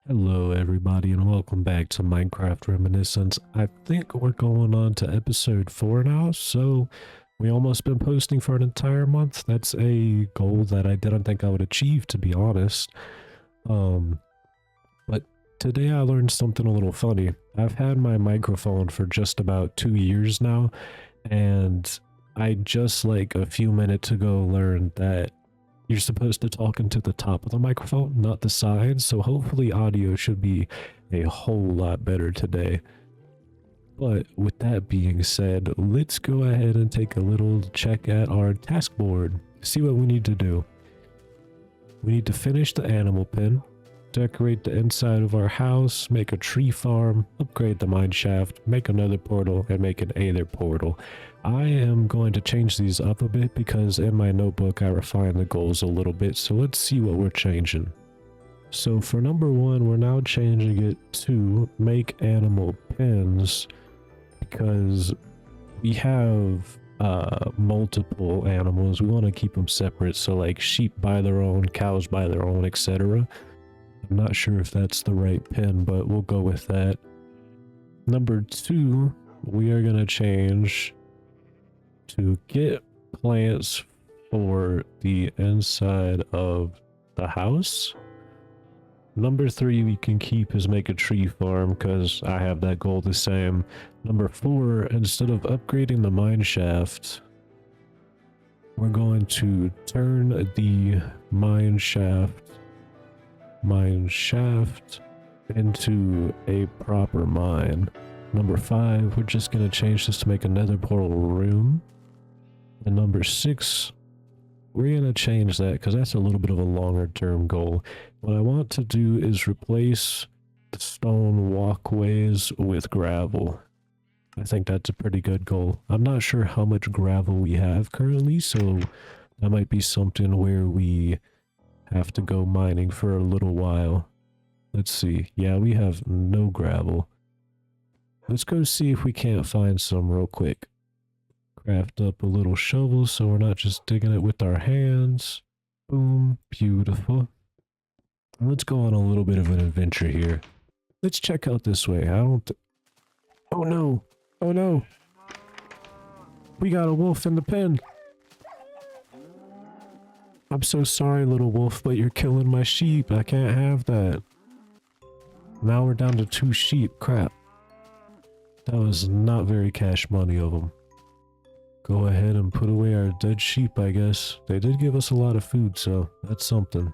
Hello everybody and welcome back to Minecraft Reminiscence. I think we're going on to episode 4 now, so we almost been posting for an entire month. That's a goal that I didn't think I would achieve, to be honest. But today I learned something a little funny. I've had my microphone for just about 2 years now, and I just like a few minutes ago learned that you're supposed to talk into the top of the microphone, not the sides, so hopefully audio should be a whole lot better today. But with that being said, let's go ahead and take a little check at our task board, see what we need to do. We need to finish the animal pen, decorate the inside of our house, make a tree farm, upgrade the mine shaft, make another portal, and make an Aether portal. I am going to change these up a bit because in my notebook I refined the goals a little bit, so let's see what we're changing. So for number 1, we're now changing it to make animal pens because we have multiple animals. We want to keep them separate, so like sheep by their own, cows by their own, etc. I'm not sure if that's the right pen, but we'll go with that. Number 2, we are going to change to get plants for the inside of the house. Number 3 we can keep is make a tree farm because I have that goal the same. Number 4, instead of upgrading the mine shaft, we're going to turn the mine shaft into a proper mine. Number 5, we're just going to change this to make another portal room. And number 6, we're going to change that because that's a little bit of a longer term goal. What I want to do is replace the stone walkways with gravel. I think that's a pretty good goal. I'm not sure how much gravel we have currently, so that might be something where we have to go mining for a little while. Let's see. Yeah, we have no gravel. Let's go see if we can't find some real quick. Craft up a little shovel so we're not just digging it with our hands. Boom. Beautiful. Let's go on a little bit of an adventure here. Let's check out this way. Oh no. Oh no. We got a wolf in the pen. I'm so sorry, little wolf, but you're killing my sheep. I can't have that. Now we're down to 2 sheep. Crap. That was not very cash money of them. Go ahead and put away our dead sheep, I guess. They did give us a lot of food, so that's something.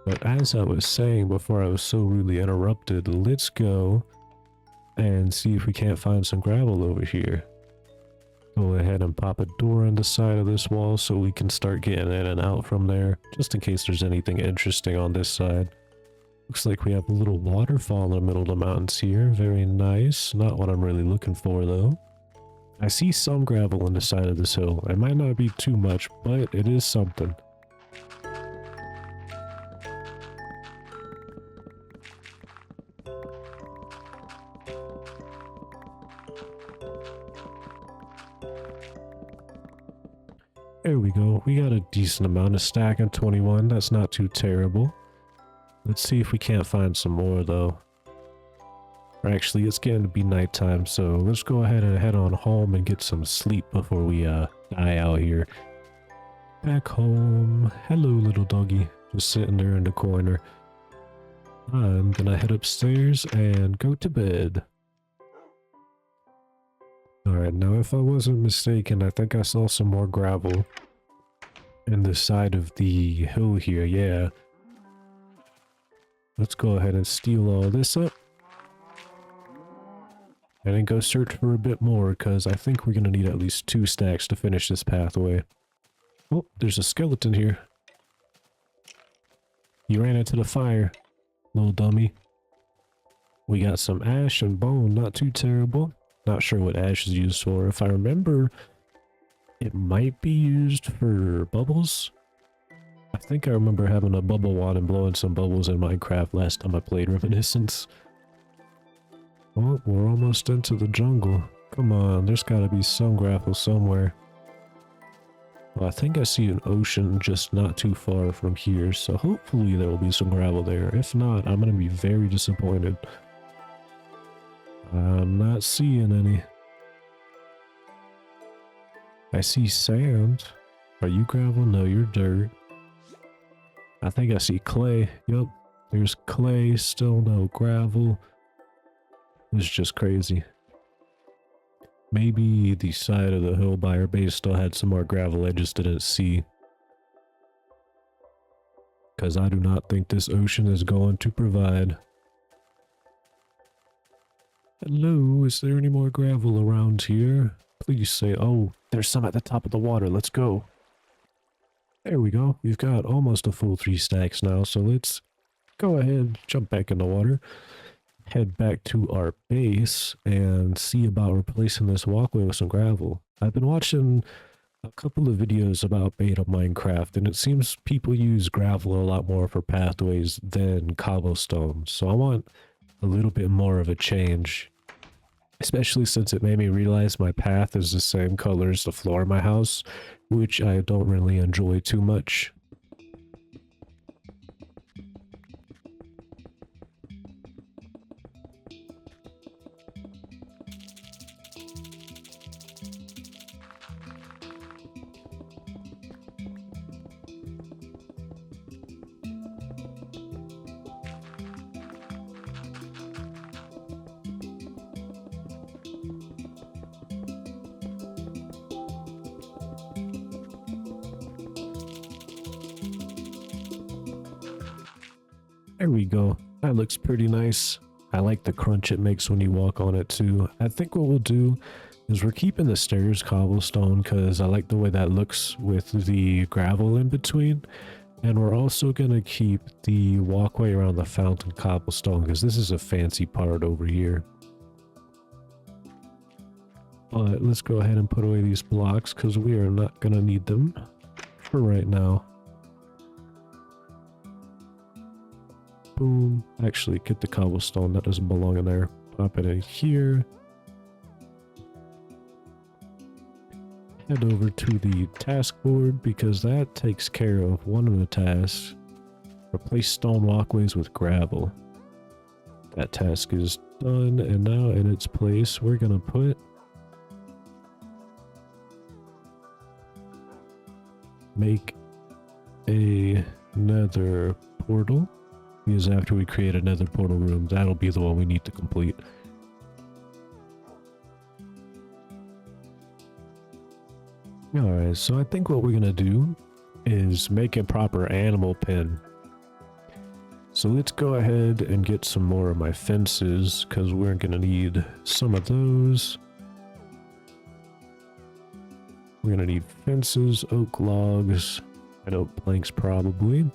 But as I was saying before I was so rudely interrupted, let's go and see if we can't find some gravel over here. Go ahead and pop a door in the side of this wall so we can start getting in and out from there, just in case there's anything interesting on this side. Looks like we have a little waterfall in the middle of the mountains here. Very nice. Not what I'm really looking for, though. I see some gravel on the side of this hill. It might not be too much, but it is something. There we go. We got a decent amount of stack in 21. That's not too terrible. Let's see if we can't find some more, though. Or actually, it's getting to be nighttime, so let's go ahead and head on home and get some sleep before we die out here. Back home. Hello, little doggy. Just sitting there in the corner. I'm gonna head upstairs and go to bed. Alright, now if I wasn't mistaken, I think I saw some more gravel in the side of the hill here, yeah. Let's go ahead and steal all this up. And then go search for a bit more, because I think we're going to need at least 2 stacks to finish this pathway. Oh, there's a skeleton here. You ran into the fire, little dummy. We got some ash and bone, not too terrible. Not sure what ash is used for. If I remember, it might be used for bubbles. I think I remember having a bubble wand and blowing some bubbles in Minecraft last time I played Reminiscence. Oh, we're almost into the jungle. Come on, there's gotta be some gravel somewhere. Well, I think I see an ocean just not too far from here, so hopefully there will be some gravel there. If not, I'm going to be very disappointed. I'm not seeing any. I see sand. Are you gravel? No, you're dirt. I think I see clay. Yup, there's clay, still no gravel. It's just crazy. Maybe the side of the hill by our base still had some more gravel I just didn't see. Because I do not think this ocean is going to provide. Hello, is there any more gravel around here? Please say, oh, there's some at the top of the water. Let's go. There we go. We've got almost a full 3 stacks now, so let's go ahead, jump back in the water, head back to our base, and see about replacing this walkway with some gravel. I've been watching a couple of videos about beta Minecraft, and it seems people use gravel a lot more for pathways than cobblestone, so I want a little bit more of a change. Especially since it made me realize my path is the same color as the floor of my house, which I don't really enjoy too much. There we go. That looks pretty nice. I like the crunch it makes when you walk on it too. I think what we'll do is we're keeping the stairs cobblestone because I like the way that looks with the gravel in between. And we're also going to keep the walkway around the fountain cobblestone because this is a fancy part over here. But let's go ahead and put away these blocks because we are not going to need them for right now. Boom. Actually, get the cobblestone. That doesn't belong in there. Pop it in here. Head over to the task board because that takes care of one of the tasks. Replace stone walkways with gravel. That task is done, and now in its place, we're going to put make a nether portal. Because after we create a nether portal room, that'll be the one we need to complete. Alright, so I think what we're gonna do is make a proper animal pen. So let's go ahead and get some more of my fences, because we're gonna need some of those. We're gonna need fences, oak logs, and oak planks probably.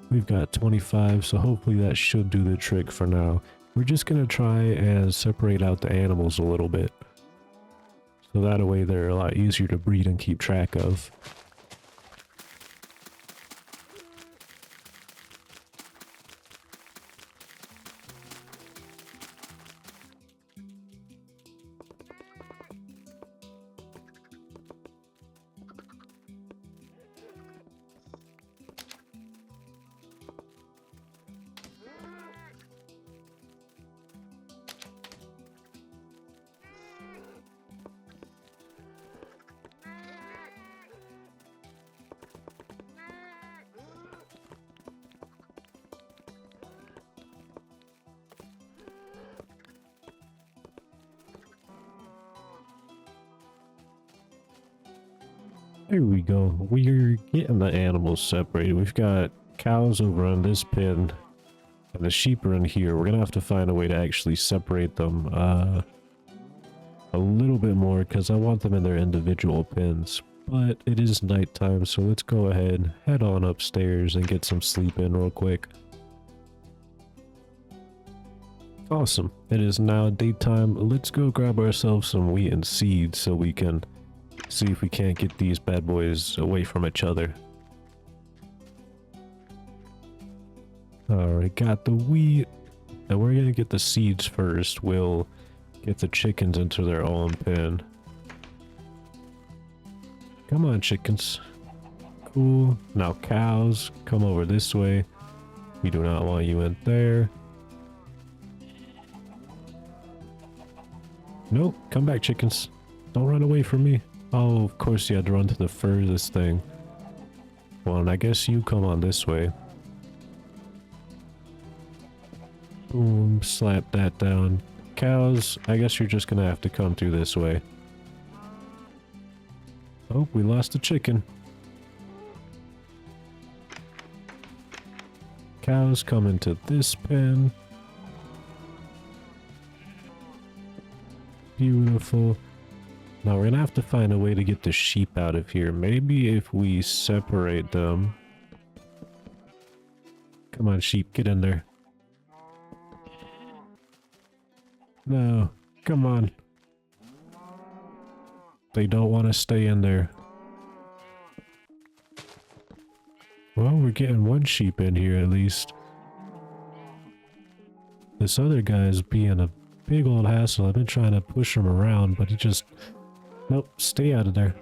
We've got 25, so hopefully that should do the trick for now. We're just going to try and separate out the animals a little bit. So that way they're a lot easier to breed and keep track of. There we go. We're getting the animals separated. We've got cows over on this pen, and the sheep are in here. We're gonna have to find a way to actually separate them a little bit more because I want them in their individual pens. But it is nighttime, so let's go ahead, head on upstairs, and get some sleep in real quick. Awesome. It is now daytime. Let's go grab ourselves some wheat and seeds so we can see if we can't get these bad boys away from each other. Alright, got the wheat. And we're gonna get the seeds first. We'll get the chickens into their own pen. Come on, chickens. Cool. Now cows, come over this way. We do not want you in there. Nope, come back, chickens. Don't run away from me. Oh, of course you had to run to the furthest thing. Well, and I guess you come on this way. Boom, slap that down. Cows, I guess you're just gonna have to come through this way. Oh, we lost a chicken. Cows come into this pen. Beautiful. Now we're gonna have to find a way to get the sheep out of here. Maybe if we separate them. Come on, sheep, get in there. No, come on. They don't want to stay in there. Well, we're getting one sheep in here at least. This other guy's being a big old hassle. I've been trying to push him around, but he just... Nope, stay out of there.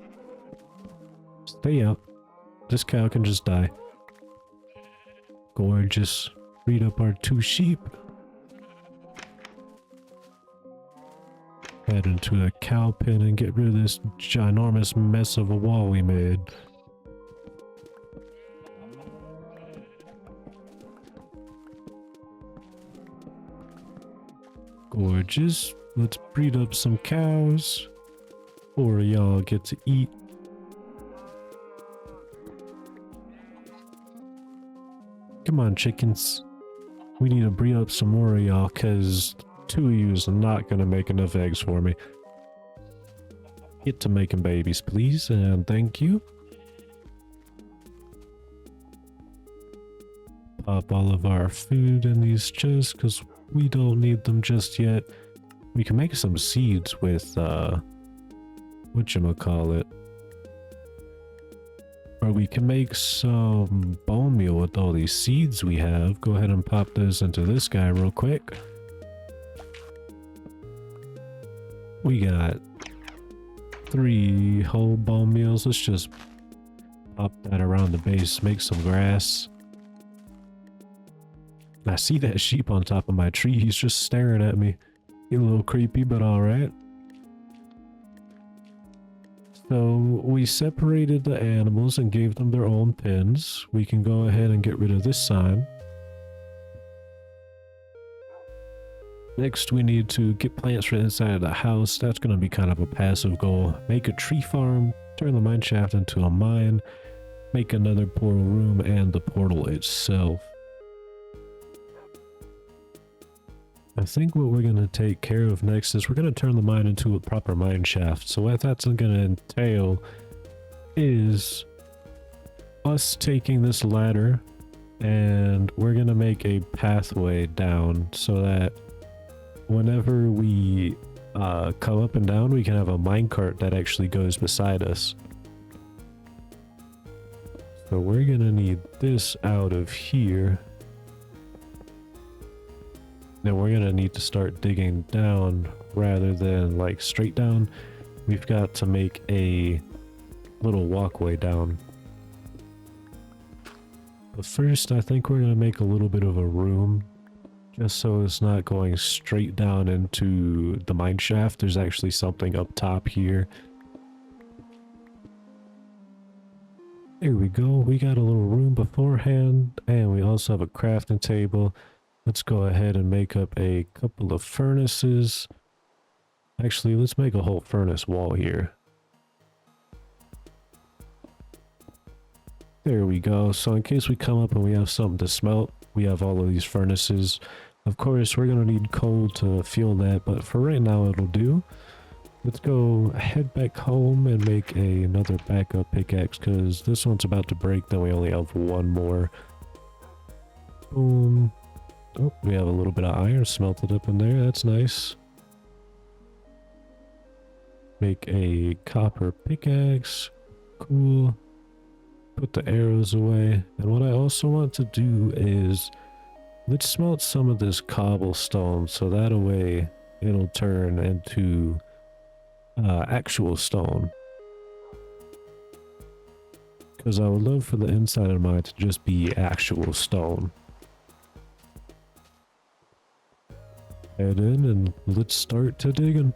Stay out. This cow can just die. Gorgeous. Breed up our 2 sheep. Head into the cow pen and get rid of this ginormous mess of a wall we made. Gorgeous. Let's breed up some cows. 4 of y'all get to eat. Come on, chickens. We need to breed up some more of y'all, because 2 of you is not going to make enough eggs for me. Get to making babies, please, and thank you. Pop all of our food in these chests, because we don't need them just yet. We can make some seeds with, whatchamacallit. Or we can make some bone meal with all these seeds we have. Go ahead and pop those into this guy real quick. We got 3 whole bone meals. Let's just pop that around the base, make some grass. I see that sheep on top of my tree. He's just staring at me. He's a little creepy, but alright. So we separated the animals and gave them their own pens. We can go ahead and get rid of this sign. Next, we need to get plants for the inside of the house. That's going to be kind of a passive goal. Make a tree farm, turn the mine shaft into a mine, make another portal room, and the portal itself. I think what we're going to take care of next is we're going to turn the mine into a proper mine shaft. So what that's going to entail is us taking this ladder and we're going to make a pathway down so that whenever we come up and down, we can have a minecart that actually goes beside us. So we're going to need this out of here. Then we're going to need to start digging down rather than like straight down. We've got to make a little walkway down. But first, I think we're going to make a little bit of a room just so it's not going straight down into the mine shaft. There's actually something up top here. There we go. We got a little room beforehand, and we also have a crafting table. Let's go ahead and make up a couple of furnaces. Actually, let's make a whole furnace wall here. There we go. So in case we come up and we have something to smelt, we have all of these furnaces. Of course, we're going to need coal to fuel that, but for right now, it'll do. Let's go head back home and make another backup pickaxe, because this one's about to break, then we only have one more. Boom. Oh, we have a little bit of iron smelted up in there. That's nice. Make a copper pickaxe. Cool. Put the arrows away. And what I also want to do is let's smelt some of this cobblestone so that way it'll turn into actual stone. because I would love for the inside of mine to just be actual stone. Head in and let's start to digging.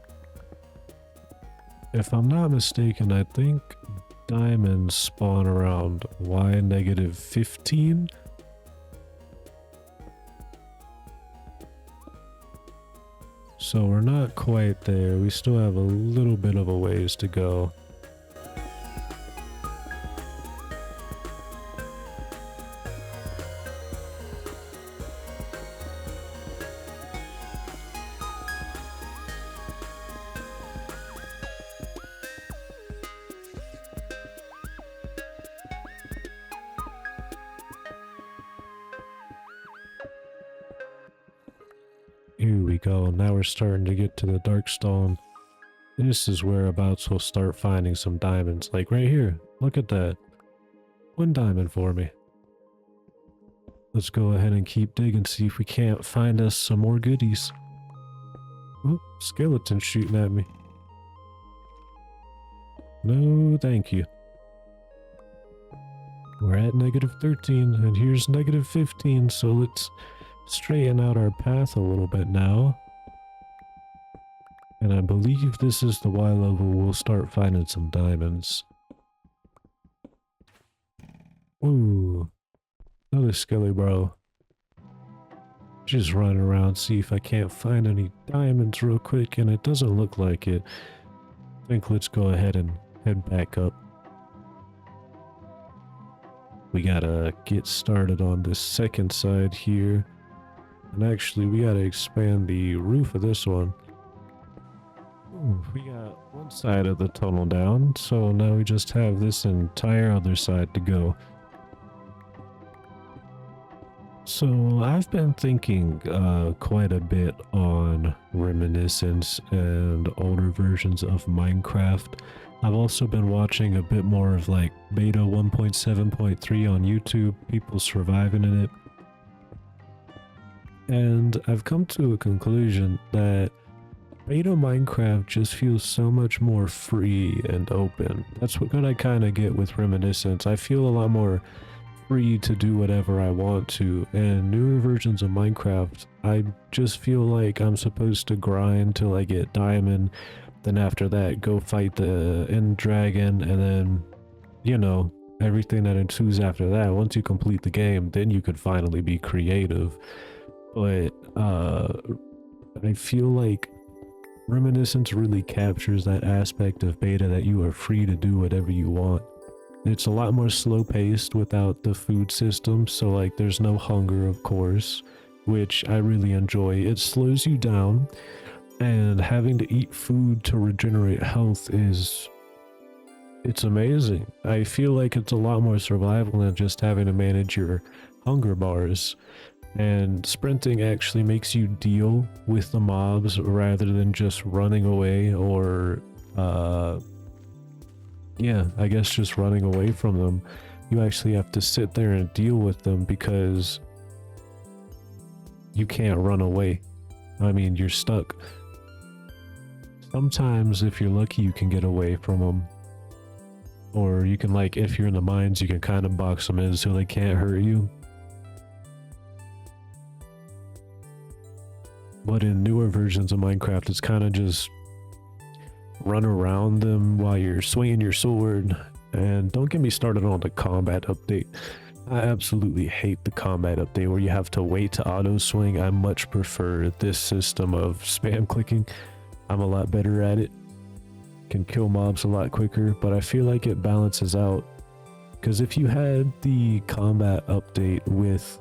If I'm not mistaken, I think diamonds spawn around Y-15. So we're not quite there. We still have a little bit of a ways to go. Here we go. Now we're starting to get to the dark stone. This is whereabouts we'll start finding some diamonds. Like right here. Look at that. 1 diamond for me. Let's go ahead and keep digging, see if we can't find us some more goodies. Oh, skeleton shooting at me. No, thank you. We're at -13, and here's -15, so let's straighten out our path a little bit now. And I believe this is the Y level we'll start finding some diamonds. Ooh, another skelly bro. Just run around, see if I can't find any diamonds real quick, and it doesn't look like it. I think let's go ahead and head back up. We gotta get started on this second side here. And actually, we gotta expand the roof of this one. Ooh, we got one side of the tunnel down, so now we just have this entire other side to go. So I've been thinking quite a bit on Reminiscence and older versions of Minecraft. I've also been watching a bit more of like beta 1.7.3 on YouTube, people surviving in it. And I've come to a conclusion that beta Minecraft just feels so much more free and open. That's what I kind of get with Reminiscence. I feel a lot more free to do whatever I want to, and newer versions of Minecraft, I just feel like I'm supposed to grind till I get diamond, then after that go fight the end dragon, and then, you know, everything that ensues after that. Once you complete the game, then you could finally be creative. But I feel like Reminiscence really captures that aspect of beta that you are free to do whatever you want. It's a lot more slow paced without the food system, so like there's no hunger, of course, which I really enjoy. It slows you down, and having to eat food to regenerate health it's amazing. I feel like it's a lot more survival than just having to manage your hunger bars. And sprinting actually makes you deal with the mobs rather than just running away or yeah, I guess just running away from them. You actually have to sit there and deal with them because you can't run away. I mean, you're stuck. Sometimes if you're lucky you can get away from them, or you can, like, if you're in the mines, you can kind of box them in so they can't hurt you. But in newer versions of Minecraft, it's kind of just run around them while you're swinging your sword. And don't get me started on the combat update. I absolutely hate the combat update where you have to wait to auto swing. I much prefer this system of spam clicking. I'm a lot better at it. Can kill mobs a lot quicker, but I feel like it balances out. Because if you had the combat update with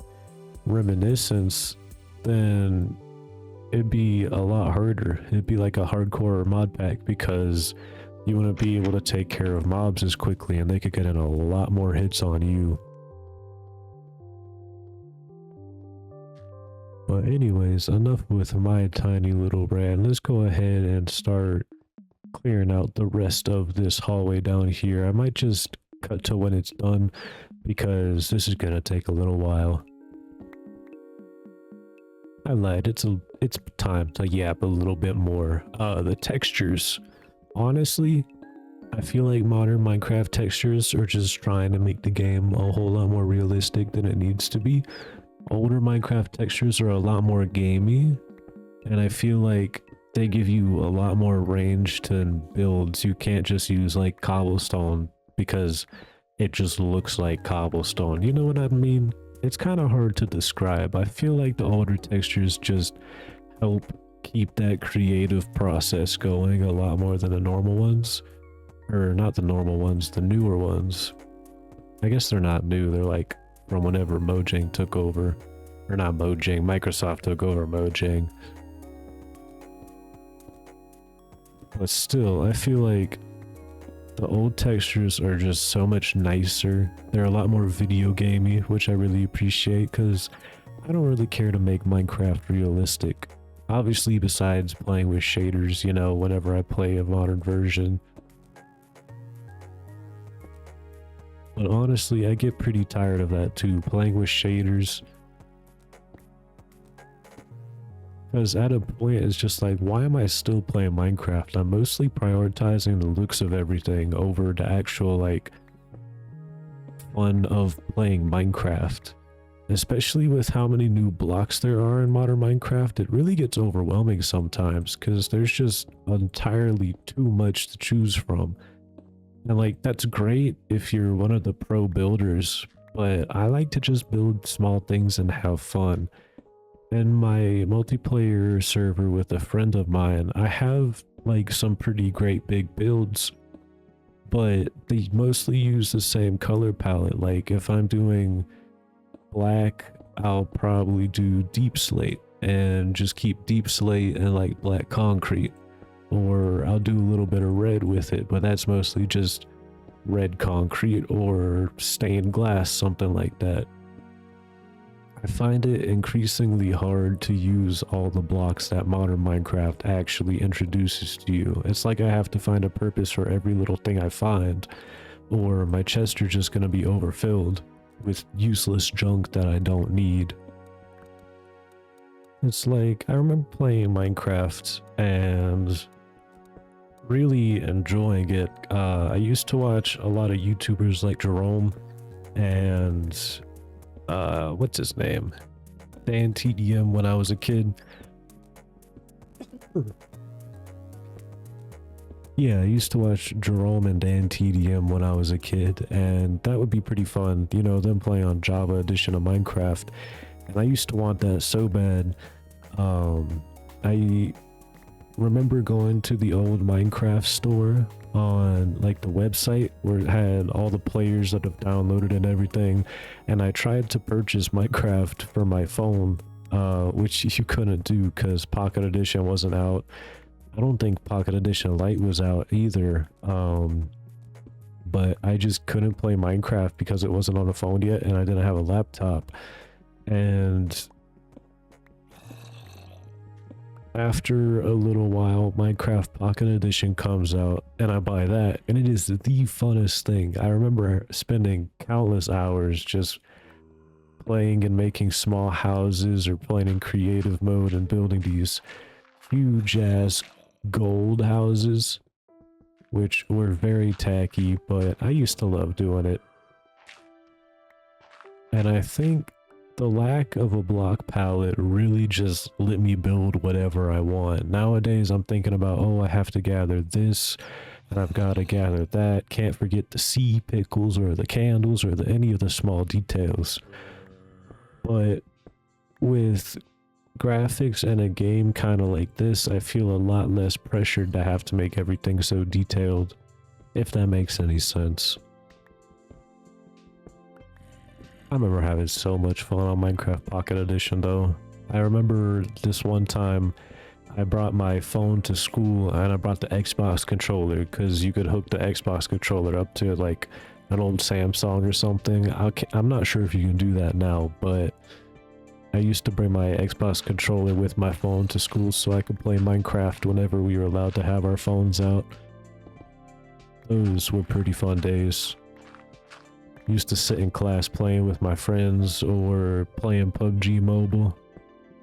Reminiscence, then it'd be a lot harder. It'd be like a hardcore mod pack because you wouldn't be able to take care of mobs as quickly and they could get in a lot more hits on you. But anyways, enough with my tiny little rant. Let's go ahead and start clearing out the rest of this hallway down here. I might just cut to when it's done because this is gonna take a little while. I lied, it's time to yap a little bit more. The textures, honestly, I feel like modern Minecraft textures are just trying to make the game a whole lot more realistic than it needs to be. Older Minecraft textures are a lot more gamey, and I feel like they give you a lot more range to builds. You can't just use like cobblestone because it just looks like cobblestone. You know what I mean? It's kind of hard to describe. I feel like the older textures just help keep that creative process going a lot more than the normal ones. Or not the normal ones, the newer ones. I guess they're not new, they're like from whenever Mojang took over. Or not Mojang, Microsoft took over Mojang. But still, I feel like the old textures are just so much nicer. They're a lot more video gamey, which I really appreciate because I don't really care to make Minecraft realistic. Obviously, besides playing with shaders, you know, whenever I play a modern version. But honestly, I get pretty tired of that too, playing with shaders. Because at a point, it's just like, why am I still playing Minecraft? I'm mostly prioritizing the looks of everything over the actual, like, fun of playing Minecraft. Especially with how many new blocks there are in modern Minecraft, it really gets overwhelming sometimes, because there's just entirely too much to choose from. And like, that's great if you're one of the pro builders, but I like to just build small things and have fun. In my multiplayer server with a friend of mine, I have like some pretty great big builds, but they mostly use the same color palette. Like if I'm doing black, I'll probably do deep slate and just keep deep slate and like black concrete. Or I'll do a little bit of red with it, but that's mostly just red concrete or stained glass, something like that. I find it increasingly hard to use all the blocks that modern Minecraft actually introduces to you. It's like I have to find a purpose for every little thing I find, or my chests are just going to be overfilled with useless junk that I don't need. It's like, I remember playing Minecraft and really enjoying it. I used to watch a lot of YouTubers like Jerome and what's his name? Dan TDM when I was a kid. Yeah, I used to watch Jerome and Dan TDM when I was a kid, and that would be pretty fun, you know, them playing on Java edition of Minecraft. And I used to want that so bad. I remember going to the old Minecraft store on like the website where it had all the players that have downloaded and everything, and I tried to purchase Minecraft for my phone, which you couldn't do because Pocket Edition wasn't out. I don't think Pocket Edition Lite was out either, but I just couldn't play Minecraft because it wasn't on a phone yet and I didn't have a laptop. And after a little while, Minecraft Pocket Edition comes out and I buy that, and it is the funnest thing. I remember spending countless hours just playing and making small houses or playing in creative mode and building these huge ass gold houses, which were very tacky, but I used to love doing it. And I think the lack of a block palette really just let me build whatever I want. Nowadays I'm thinking about, oh, I have to gather this and I've got to gather that. Can't forget the sea pickles or the candles or any of the small details. But with graphics and a game kind of like this, I feel a lot less pressured to have to make everything so detailed, if that makes any sense. I remember having so much fun on Minecraft Pocket Edition though. I remember this one time I brought my phone to school and I brought the Xbox controller because you could hook the Xbox controller up to like an old Samsung or something. I'm not sure if you can do that now, but I used to bring my Xbox controller with my phone to school so I could play Minecraft whenever we were allowed to have our phones out. Those were pretty fun days. Used to sit in class playing with my friends or playing PUBG Mobile.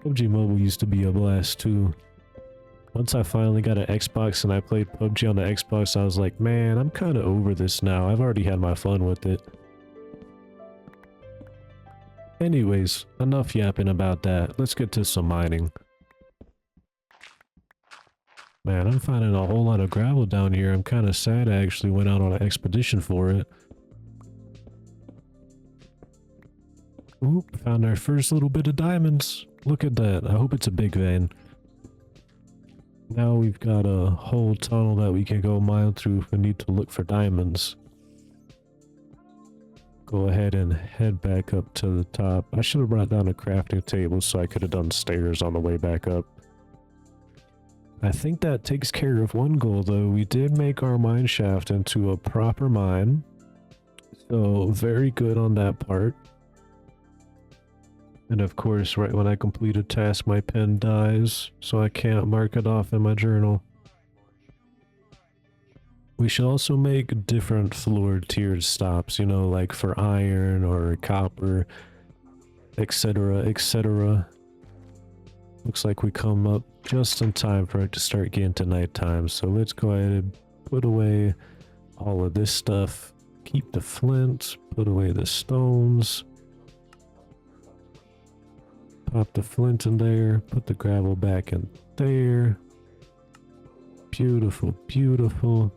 PUBG Mobile used to be a blast too. Once I finally got an Xbox and I played PUBG on the Xbox, I was like, man, I'm kind of over this now. I've already had my fun with it. Anyways, enough yapping about that. Let's get to some mining. Man, I'm finding a whole lot of gravel down here. I'm kind of sad I actually went out on an expedition for it. Oop, found our first little bit of diamonds. Look at that. I hope it's a big vein. Now we've got a whole tunnel that we can go mine through if we need to look for diamonds. Go ahead and head back up to the top. I should have brought down a crafting table so I could have done stairs on the way back up. I think that takes care of one goal though. We did make our mine shaft into a proper mine. So very good on that part. And of course, right when I complete a task, my pen dies, so I can't mark it off in my journal. We should also make different floor tiered stops, you know, like for iron or copper, etc., etc. Looks like we come up just in time for it to start getting to nighttime, so let's go ahead and put away all of this stuff. Keep the flint, put away the stones. Pop the flint in there, put the gravel back in there. Beautiful, beautiful.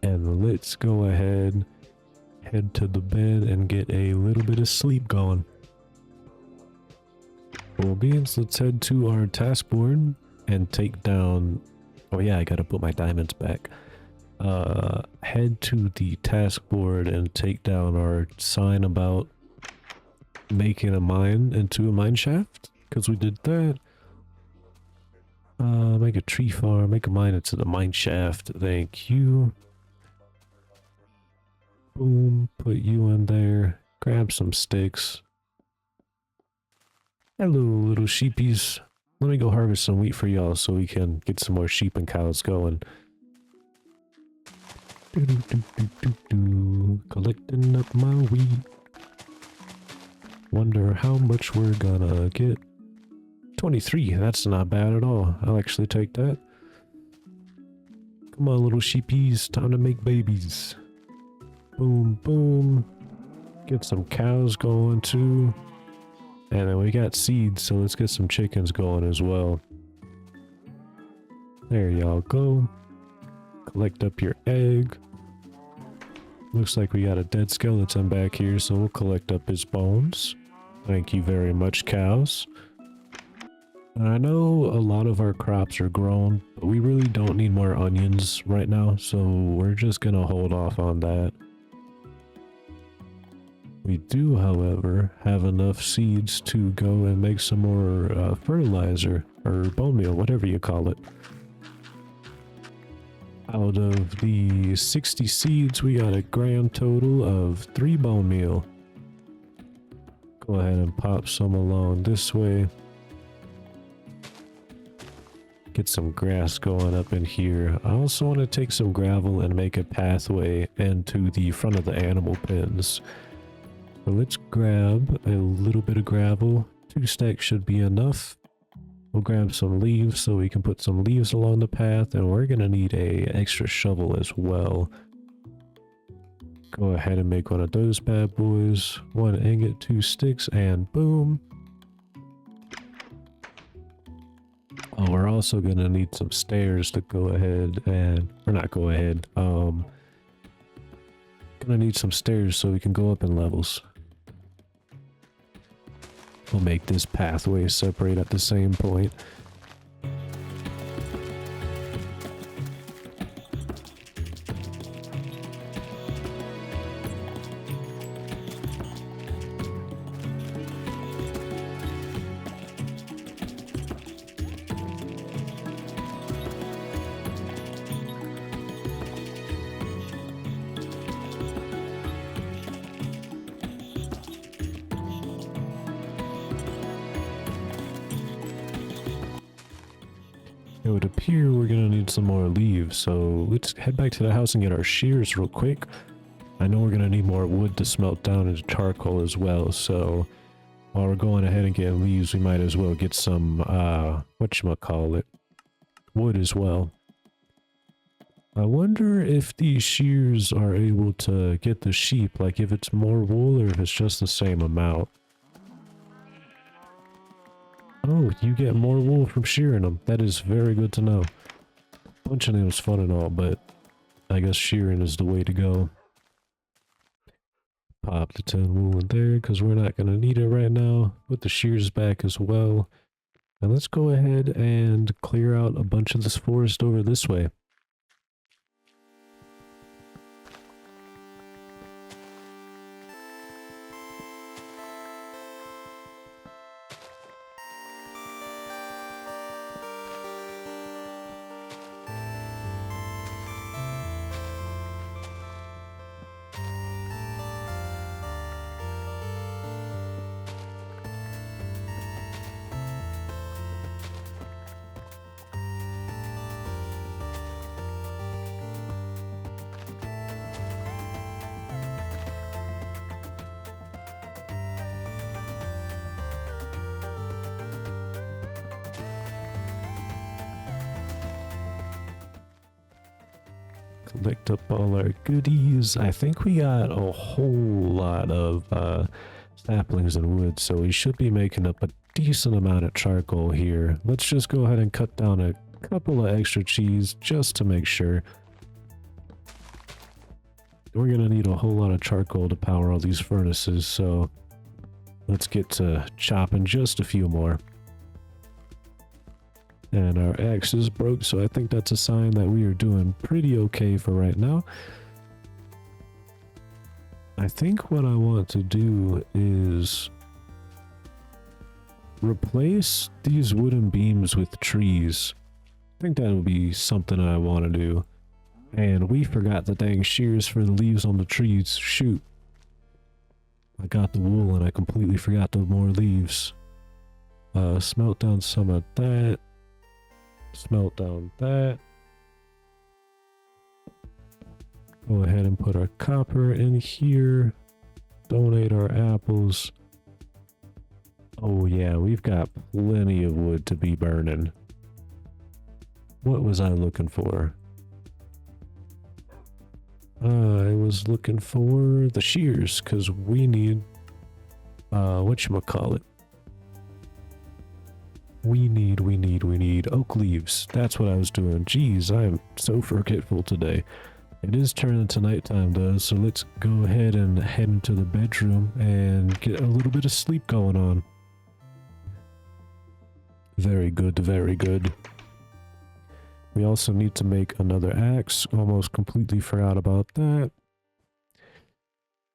And let's go ahead, head to the bed and get a little bit of sleep going. Well, beans, let's head to our task board and take down... Oh yeah, I gotta put my diamonds back. Head to the task board and take down our sign about making a mine into a mine shaft, because we did that. Make a tree farm, make a mine into the mine shaft. Thank you. Boom, put you in there. Grab some sticks. Hello, little sheepies. Let me go harvest some wheat for y'all so we can get some more sheep and cows going. Collecting up my wheat. Wonder how much we're gonna get. 23, that's not bad at all. I'll actually take that. Come on, little sheepies, time to make babies. Boom, boom. Get some cows going too. And then we got seeds, so let's get some chickens going as well. There y'all go. Collect up your egg. Looks like we got a dead skeleton back here, so we'll collect up his bones. Thank you very much, cows. And I know a lot of our crops are grown, but we really don't need more onions right now, so we're just gonna hold off on that. We do, however, have enough seeds to go and make some more fertilizer, or bone meal, whatever you call it. Out of the 60 seeds, we got a grand total of 3 bone meal. Go ahead and pop some along this way. Get some grass going up in here. I also want to take some gravel and make a pathway into the front of the animal pens. So let's grab a little bit of gravel. 2 stacks should be enough. We'll grab some leaves so we can put some leaves along the path, and we're gonna need a extra shovel as well. Go ahead and make one of those bad boys. 1 ingot, 2 sticks, and boom. Oh, we're also gonna need some stairs to go ahead and, or not go ahead, gonna need some stairs so we can go up in levels. We'll make this pathway separate at the same point. It would appear we're gonna need some more leaves, so let's head back to the house and get our shears real quick. I know we're gonna need more wood to smelt down into charcoal as well, so while we're going ahead and getting leaves, we might as well get some, whatchamacallit, wood as well. I wonder if these shears are able to get the sheep, like if it's more wool or if it's just the same amount. Oh, you get more wool from shearing them. That is very good to know. Bunching them was fun and all, but I guess shearing is the way to go. Pop the 10 wool in there because we're not going to need it right now. Put the shears back as well. And let's go ahead and clear out a bunch of this forest over this way. Collect up all our goodies. I think we got a whole lot of saplings and wood, so we should be making up a decent amount of charcoal here. Let's just go ahead and cut down a couple of extra trees just to make sure. We're gonna need a whole lot of charcoal to power all these furnaces, so let's get to chopping just a few more. And our axe is broke, so I think that's a sign that we are doing pretty okay for right now. I think what I want to do is replace these wooden beams with trees. I think that would be something I want to do. And we forgot the dang shears for the leaves on the trees. Shoot. I got the wool and I completely forgot the more leaves. Smelt down some of that. Smelt down that. Go ahead and put our copper in here. Donate our apples. Oh yeah, we've got plenty of wood to be burning. What was I looking for? I was looking for the shears, because we need, whatchamacallit. We need oak leaves. That's what I was doing. Jeez, I am so forgetful today. It is turning to nighttime though, so let's go ahead and head into the bedroom and get a little bit of sleep going on. Very good, very good. We also need to make another axe. Almost completely forgot about that.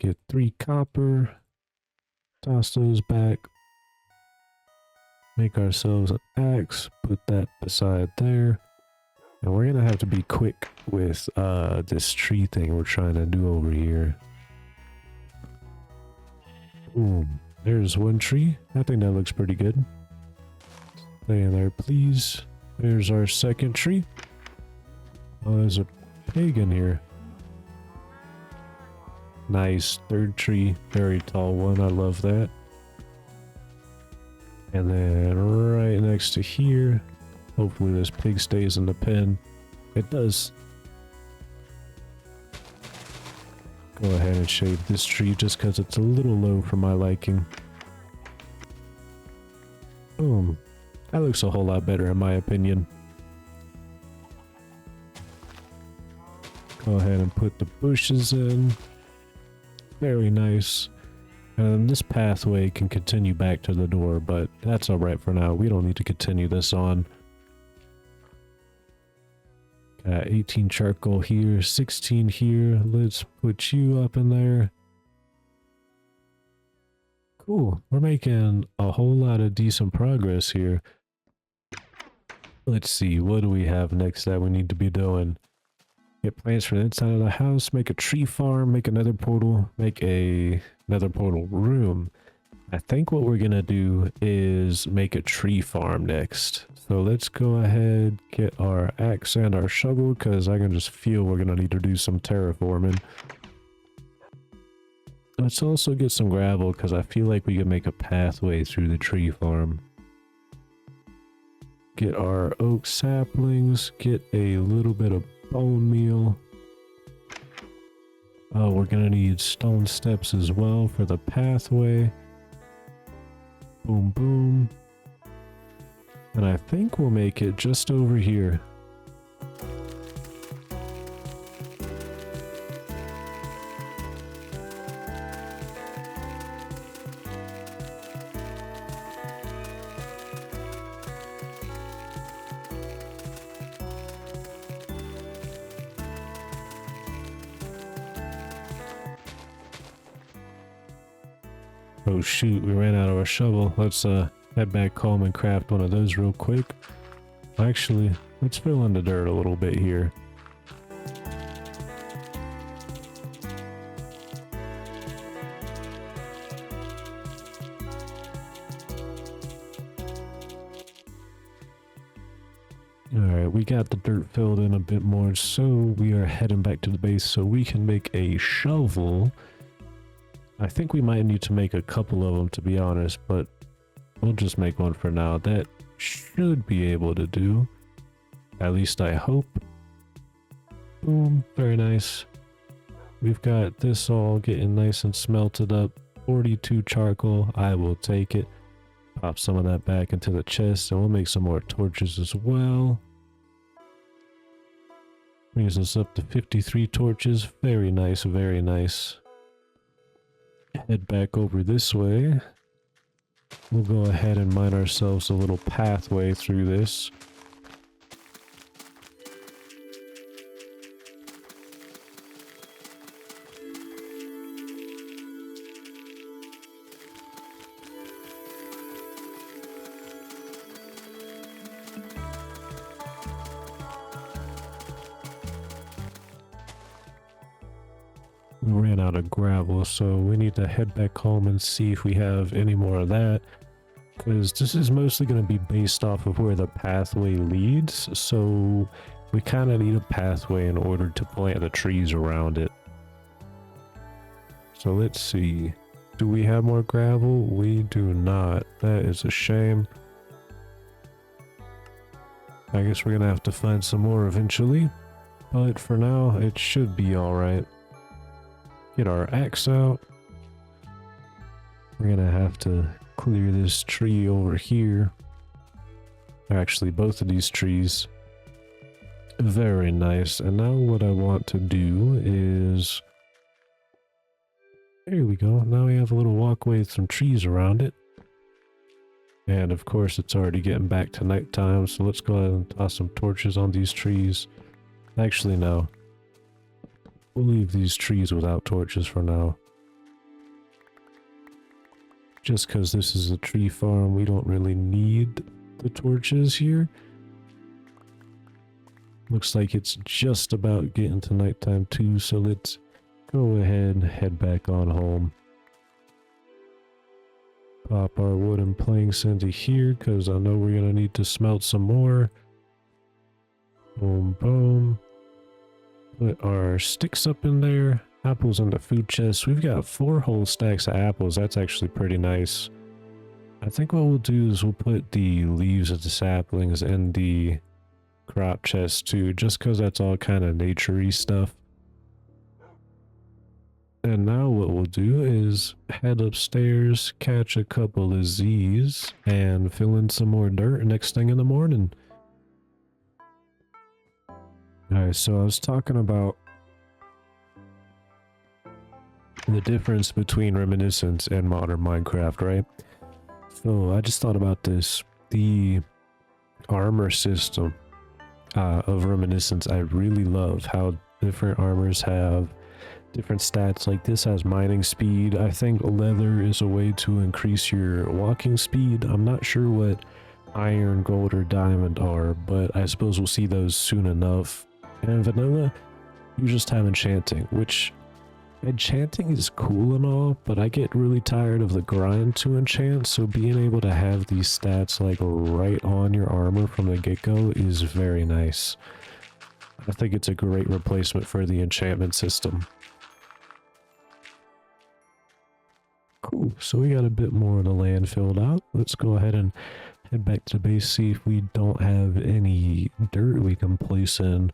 Get 3 copper. Toss those back. Make ourselves an axe. Put that beside there. And we're gonna have to be quick with this tree thing we're trying to do over here. Boom. There's one tree. I think that looks pretty good. Stay in there, please. There's our second tree. Oh, there's a pig in here. Nice. Third tree. Very tall one. I love that. And then right next to here. Hopefully this pig stays in the pen. It does. Go ahead and shave this tree just because it's a little low for my liking. Boom. That looks a whole lot better in my opinion. Go ahead and put the bushes in. Very nice. And this pathway can continue back to the door, but that's alright for now. We don't need to continue this on. Got 18 charcoal here, 16 here. Let's put you up in there. Cool. We're making a whole lot of decent progress here. Let's see, what do we have next that we need to be doing? Get plants for the inside of the house, make a tree farm, make another portal, make another portal room. I think what we're gonna do is make a tree farm next. So let's go ahead, get our axe and our shovel, because I can just feel we're gonna need to do some terraforming. Let's also get some gravel because I feel like we can make a pathway through the tree farm. Get our oak saplings, get a little bit of bone meal. Oh, we're gonna need stone steps as well for the pathway. Boom, boom. And I think we'll make it just over here. Oh shoot, we ran out of our shovel. Let's head back home and craft one of those real quick. Actually, let's fill in the dirt a little bit here. Alright, we got the dirt filled in a bit more, so we are heading back to the base so we can make a shovel. I think we might need to make a couple of them, to be honest, but we'll just make one for now. That should be able to do. At least I hope. Boom, very nice. We've got this all getting nice and smelted up. 42 charcoal, I will take it. Pop some of that back into the chest, and we'll make some more torches as well. Brings us up to 53 torches. Very nice, very nice. Head back over this way. We'll go ahead and mine ourselves a little pathway through this. We ran out of gravel, so we need to head back home and see if we have any more of that, because this is mostly going to be based off of where the pathway leads, so we kind of need a pathway in order to plant the trees around it. So let's see, do we have more gravel? We do not. That is a shame. I guess we're going to have to find some more eventually, but for now it should be alright. Get our axe out. We're gonna have to clear this tree over here. Actually, both of these trees. Very nice. And now what I want to do is... There we go. Now we have a little walkway with some trees around it. And of course, it's already getting back to nighttime, so let's go ahead and toss some torches on these trees. Actually, no. We'll leave these trees without torches for now. Just because this is a tree farm, we don't really need the torches here. Looks like it's just about getting to nighttime too, so let's go ahead and head back on home. Pop our wooden planks into here, because I know we're going to need to smelt some more. Boom, boom. Put our sticks up in there. Apples in the food chest. We've got 4 whole stacks of apples. That's actually pretty nice. I think what we'll do is we'll put the leaves of the saplings in the crop chest too, just because that's all kind of nature-y stuff. And now what we'll do is head upstairs, catch a couple of Z's, and fill in some more dirt next thing in the morning. Alright, so I was talking about the difference between Reminiscence and modern Minecraft, right? So I just thought about this. The armor system of Reminiscence, I really love how different armors have different stats. Like this has mining speed. I think leather is a way to increase your walking speed. I'm not sure what iron, gold, or diamond are, but I suppose we'll see those soon enough. And vanilla, you just have enchanting, which enchanting is cool and all, but I get really tired of the grind to enchant, so being able to have these stats like right on your armor from the get-go is very nice. I think it's a great replacement for the enchantment system. Cool. So we got a bit more of the land filled out. Let's go ahead and head back to the base, see if we don't have any dirt we can place in.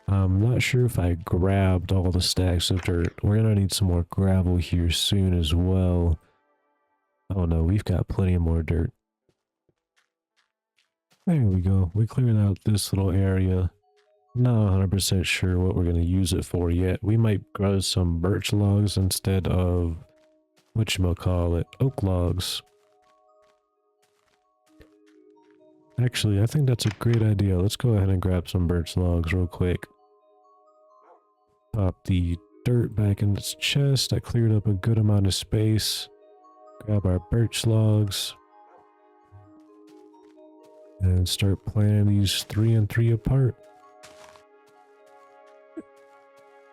I'm not sure if I grabbed all the stacks of dirt. We're gonna need some more gravel here soon as well. Oh no, we've got plenty of more dirt. There we go. We cleared out this little area. Not 100% sure what we're going to use it for yet. We might grow some birch logs instead of, whatchamacallit, oak logs. Actually, I think that's a great idea. Let's go ahead and grab some birch logs real quick. Pop the dirt back in its chest. That cleared up a good amount of space. Grab our birch logs. And start planting these 3 and 3 apart.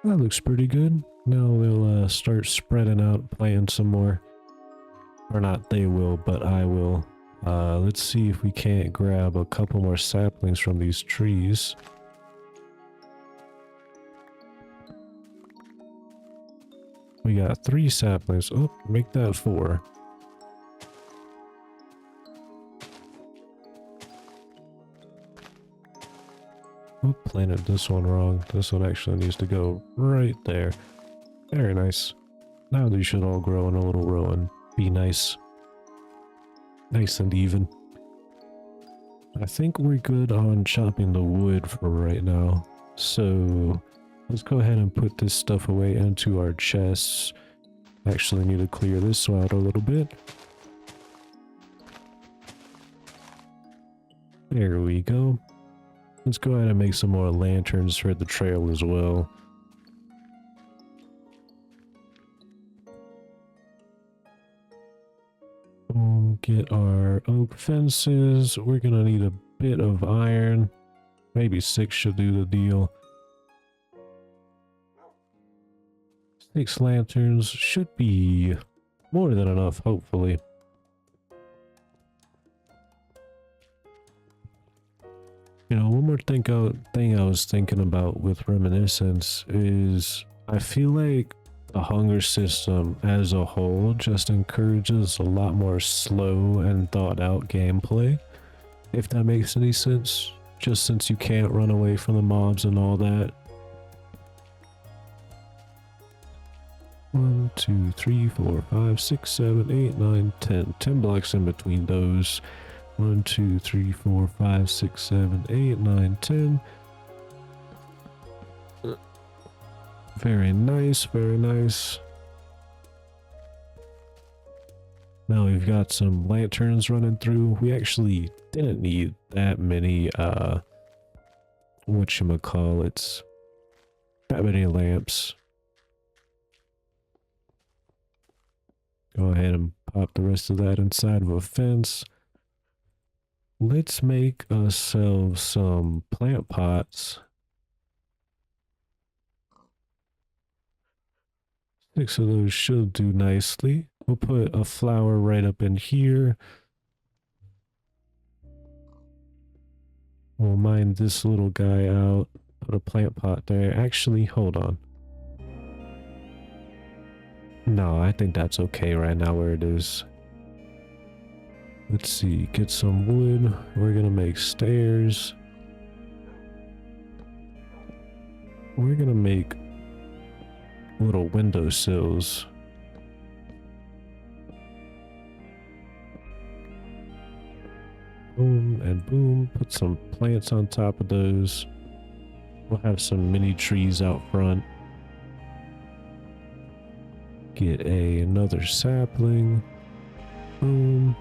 That looks pretty good. Now we'll start spreading out, planting some more. Or not they will, but I will. Let's see if we can't grab a couple more saplings from these trees. We got 3 saplings. Oh, make that 4. Oh, planted this one wrong. This one actually needs to go right there. Very nice. Now these should all grow in a little row and be nice. Nice and even. I think we're good on chopping the wood for right now. So let's go ahead and put this stuff away into our chests. Actually need to clear this out a little bit. There we go. Let's go ahead and make some more lanterns for the trail as well. We'll get our oak fences. We're gonna need a bit of iron. Maybe 6 should do the deal. 6 lanterns should be more than enough, hopefully. You know, one more thing I was thinking about with Reminiscence is I feel like the hunger system as a whole just encourages a lot more slow and thought out gameplay, if that makes any sense. Just since you can't run away from the mobs and all that. 1, 2, 3, 4, 5, 6, 7, 8, 9, 10. 10 blocks in between those. 1, 2, 3, 4, 5, 6, 7, 8, 9, 10. Very nice, very nice. Now we've got some lanterns running through. We actually didn't need that many, whatchamacallits, that many lamps. Go ahead and pop the rest of that inside of a fence. Let's make ourselves some plant pots. 6 of those should do nicely. We'll put a flower right up in here. We'll mine this little guy out. Put a plant pot there. Actually, hold on. No, I think that's okay right now where it is. Let's see, get some wood. We're gonna make stairs. We're gonna make little windowsills. Boom and boom. Put some plants on top of those. We'll have some mini trees out front. Get another sapling. Boom.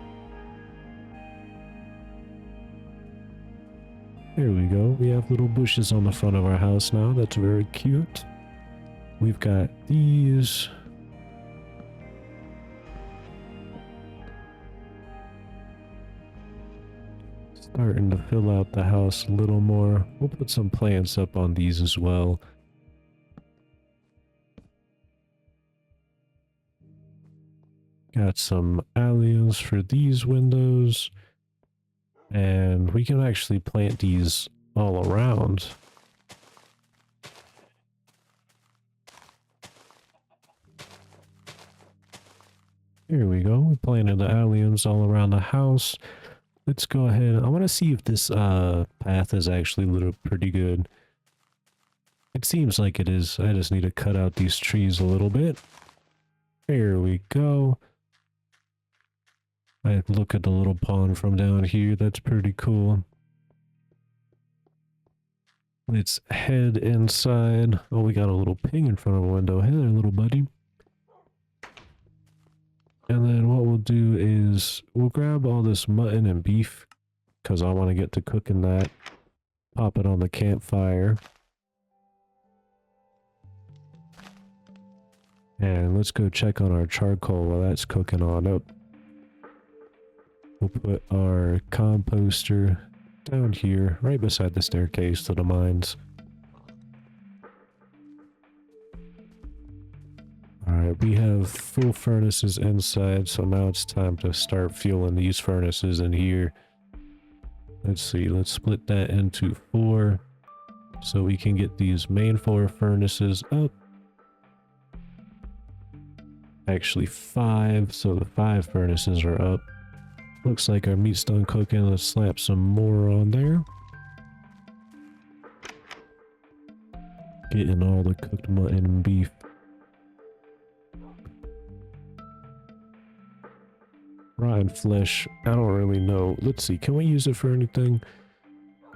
There we go. We have little bushes on the front of our house now. That's very cute. We've got these. Starting to fill out the house a little more. We'll put some plants up on these as well. Got some alliums for these windows. And we can actually plant these all around. Here we go. We planted the alliums all around the house. Let's go ahead. I want to see if this path is actually lit pretty good. It seems like it is. I just need to cut out these trees a little bit. Here we go. I look at the little pond from down here. That's pretty cool. Let's head inside. Oh, we got a little ping in front of the window. Hey there, little buddy. And then what we'll do is we'll grab all this mutton and beef because I want to get to cooking that. Pop it on the campfire. And let's go check on our charcoal while that's cooking on up. We'll put our composter down here, right beside the staircase to the mines. Alright, we have full furnaces inside, so now it's time to start fueling these furnaces in here. Let's see, let's split that into 4 so we can get these main 4 furnaces up. Actually 5, so the 5 furnaces are up. Looks like our meat's done cooking. Let's slap some more on there. Getting all the cooked mutton and beef. Rotten flesh, I don't really know. Let's see, can we use it for anything?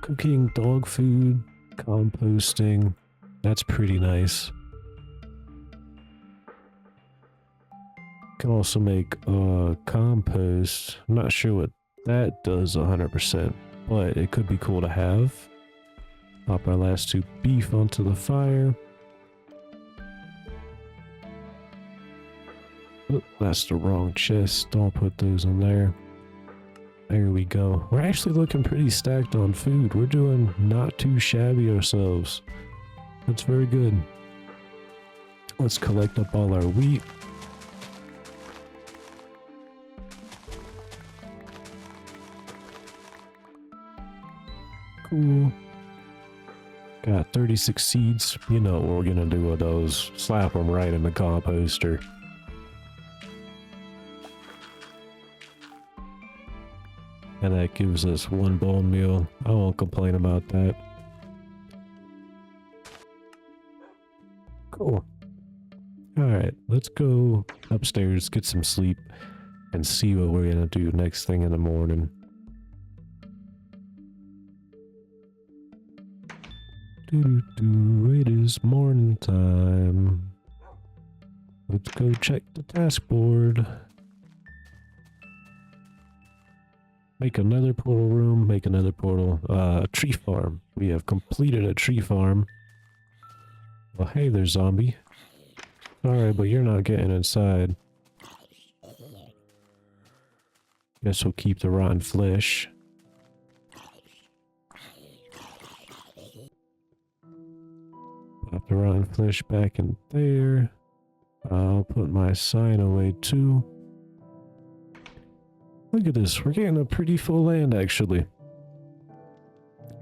Cooking dog food, composting. That's pretty nice. Can also make compost. I'm not sure what that does 100%, but it could be cool to have. Pop our last 2 beef onto the fire. Oh, that's the wrong chest. Don't put those in there. There we go. We're actually looking pretty stacked on food. We're doing not too shabby ourselves. That's very good. Let's collect up all our wheat. Cool. Got 36 seeds. You know what we're gonna do with those. Slap them right in the composter. And that gives us 1 bone meal. I won't complain about that. Cool. Alright, let's go upstairs, get some sleep, and see what we're gonna do next thing in the morning. It is morning time. Let's go check the task board. Make another portal room, make another portal. Tree farm. We have completed a tree farm. Well, hey there, zombie. Sorry, but you're not getting inside. Guess we'll keep the rotten flesh. Pop the rotten flesh back in there. I'll put my sign away too. Look at this, we're getting a pretty full land actually.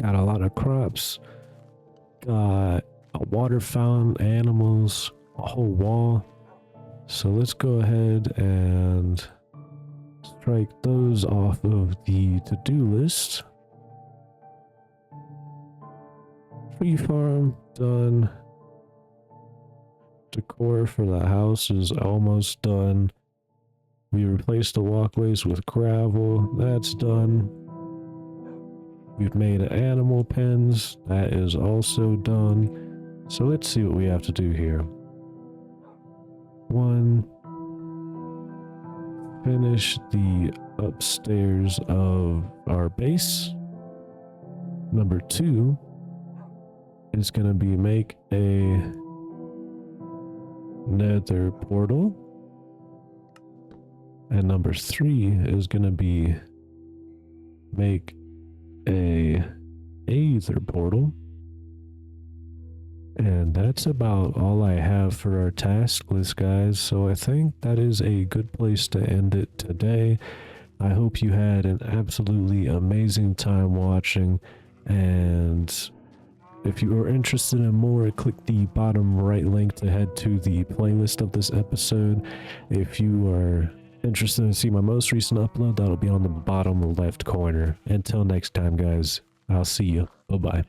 Got a lot of crops. Got a water fountain, animals, a whole wall. So let's go ahead and strike those off of the to-do list. Tree farm done. Decor for the house is almost done. We replaced the walkways with gravel. That's done. We've made animal pens. That is also done. So let's see what we have to do here. 1. Finish the upstairs of our base. Number 2 is going to be make a nether portal. And number 3 is going to be make a Aether portal. And that's about all I have for our task list, guys. So I think that is a good place to end it today. I hope you had an absolutely amazing time watching. And if you are interested in more, click the bottom right link to head to the playlist of this episode. If you are interested to see my most recent upload, that'll be on the bottom left corner. Until next time, guys, I'll see you. Bye-bye.